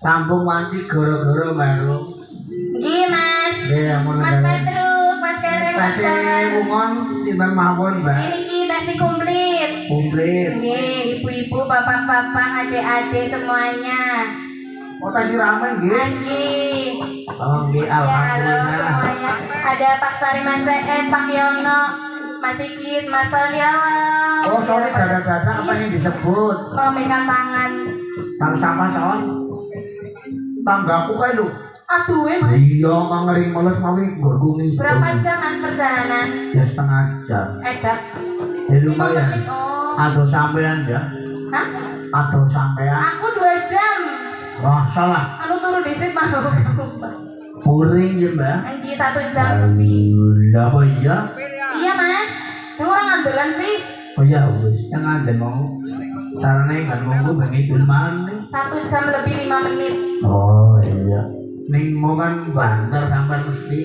Sambung wanci goro-goro baru. Nggih, Mas. Nggih, ampun. Mas Petruk, Mas Kere, Mas. Tasih wungon timbang mawon, Mbak. Ini tasih komplit. Komplit. Nggih, ibu-ibu, bapak-bapak, adik-adik semuanya. Oh, tasih ramai nggih. Nggih. Oh, nggih, Ya, halo alhamdulillah. semuanya. Ada Pak Sariman CN, Pak Yono, Mas Sigit, Mas Soliawa. Oh, sorry, dada-dada apa yang disebut? Memegang tangan. Tang sama son. Tanggaku kae lho. Aduh, Mas. Iya, kang ngering males mawi nggongungi. Berapa jam Mas perjalanan? Ya setengah jam. Dak. Ya lumayan. Oh. Atau sampean ya? Hah? Atau sampean? Aku 2 jam. Wah, salah. Anu turu disit mau. Puring ya mbak? Nggih 1 jam lebih. Lah apa iya? Iya mas, yang orang ngandelan sih. Oh ya wis, yang ada mau caranya nggak mau begitu mana? 1 jam lebih 5 menit. Oh iya. Neng mau kan banter sampai mesti.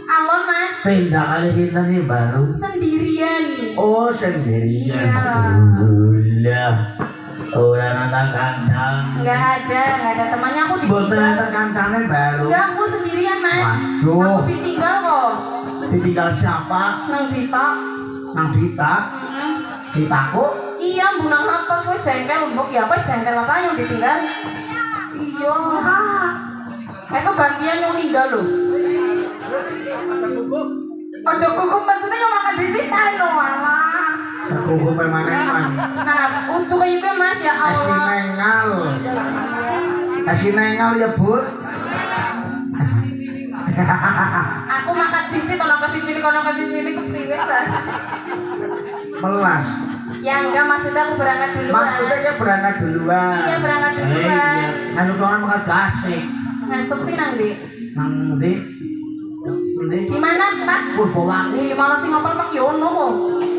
Alon mas. Pindah kali kita nih baru. Sendirian. Oh sendirian. Iya. Udah nantang kancang. Nggak ada temannya, aku Buat ditinggal. nantang kancangnya baru. Enggak, aku sendirian mas. Waduh. Aku ditinggal kok. Ditinggal siapa? Nang Dita. Nang Dita. Ditaku? Iya, bunang apa gue jengkel mbok ya, apa jengkel apa yang ditinggal? Iya. Esok gantian yang ninggal loh. Ojo kukup maksudnya yang makan di sini loh malah. Sekuku pemaneman. Nah, untuk kayak gue mas ya Allah. Kasih nengal ya bud. Aku makan di sini kono kasih cilik kepriwe ta. Melas. Ya enggak, maksudnya aku berangkat duluan. Maksudnya dia berangkat duluan. Iya, berangkat duluan. Iya. Anu soalnya makan gasik. Masuk sih nang di. Nang di. Gimana Pak? Purbawangi. Iya malah sih ngapal Pak Yono kok.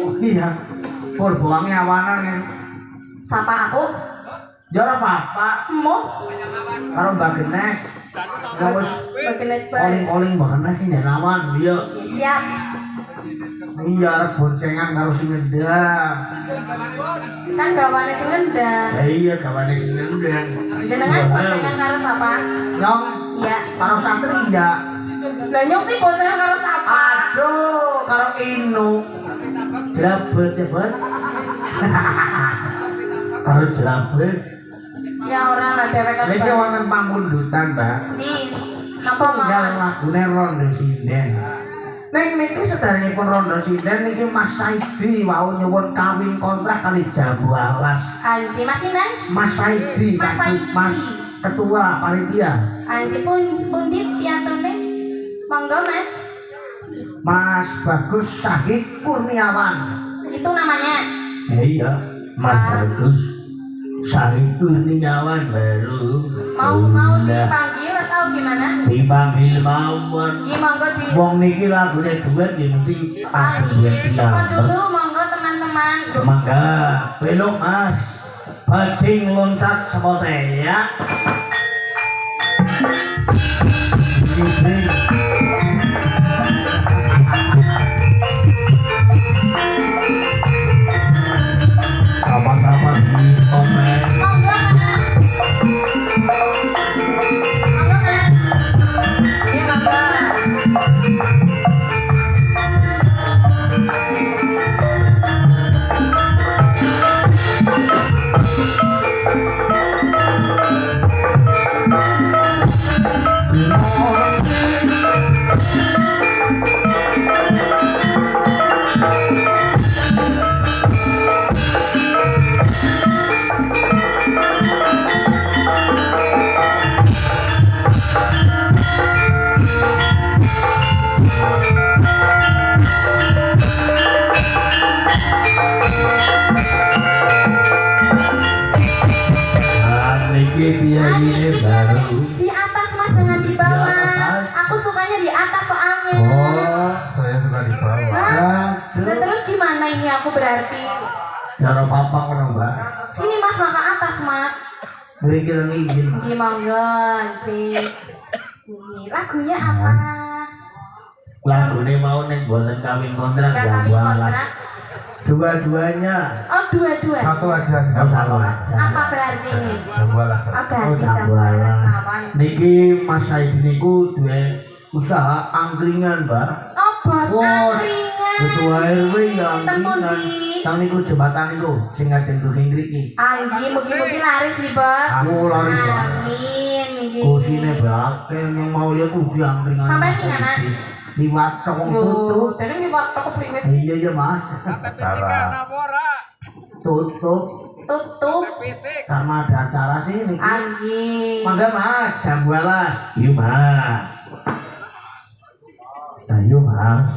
Oh iya. Purbawangi awanan kan. Sapa aku? Jara apa? Mau? Karo Mbak Genes. Terus Bagenes bae. oling Mbak Genes ini rawan dia. Siap. Iya, arep boncengan karo sing ngendang. Kan gawane sing ngendang. Ya iya, gawane sing ngendang. Jenengan boncengan karo sapa? Nyong, Iya. karo Satria. Lah nyong sih boncengan karo sapa? Aduh, karo Inu. Jerabet ya, Bud. Karo jerabet. Ya orang lah dewek kan. Niki wonten pamundutan, Mbak. Nih, napa Tinggal mau? lagune Rondo Sinden. Ning niki sederhanipun Rondo Sinden niki Mas Saidi wau nyuwun kawin kontrak kali Jambu Alas. Anji masih nang? Mas Saidi, Mas Saidi. Mas Ketua Panitia. Anji pundi piantone? Monggo Mas. Mas Bagus Syahid Kurniawan. Itu namanya. Iya, Mas Bagus Syahid Kurniawan baru. Mau dipanggil atau gimana? Dipanggil mawon. Iya monggo di. Wong niki lagune duet ya mesti pasti duet Coba dia. dulu monggo teman-teman. Mangga, belok Mas. Bajing loncat sepote ya. Ini sama-sama di komen. Monggo Mas. Monggo Mas. Iya monggo. Niki biayanya baru. Di atas Mas, jangan di bawah. Di atas aja. Aku sukanya di atas soalnya. Oh, saya suka di bawah. Hah? Nah, terus gimana ini aku berarti? Cara papa kan Mbak. Sini Mas, maka atas Mas. Beri kita ngizin. Di monggo sih. Ini lagunya apa? Lagu ini mau neng bolen kawin kontrak Enggak Jambu kami Alas. kontrak. Dua-duanya. Oh dua-dua. Satu aja. Oh satu aja. Apa berarti ini? Jambu Alas. Oh Oh berarti Jambu Jambu Alas Alas. kawan. Niki Mas Saidi niku duwe usaha angkringan Mbak. Oh bos Wos, angkringan. ketua RW ya Ten angkringan. pundi? Kang niku jembatan niku sing ngajeng during ngriki. Anggi mugi-mugi laris nih bos. Aku laris Mbak. Amin. Nggih. Kusine bake yang mau lihat ubi angkringan. Sampai Mas sini, Nak? Saidi. Liwat tokong Oh, tutup. jadi ini waktu aku priwes Iya ya Mas. Cara. Tutup tutup. karena ada acara sih niki. Anggi. Mangga Mas, Jambu Alas. Yuk Mas. Ayo Mas.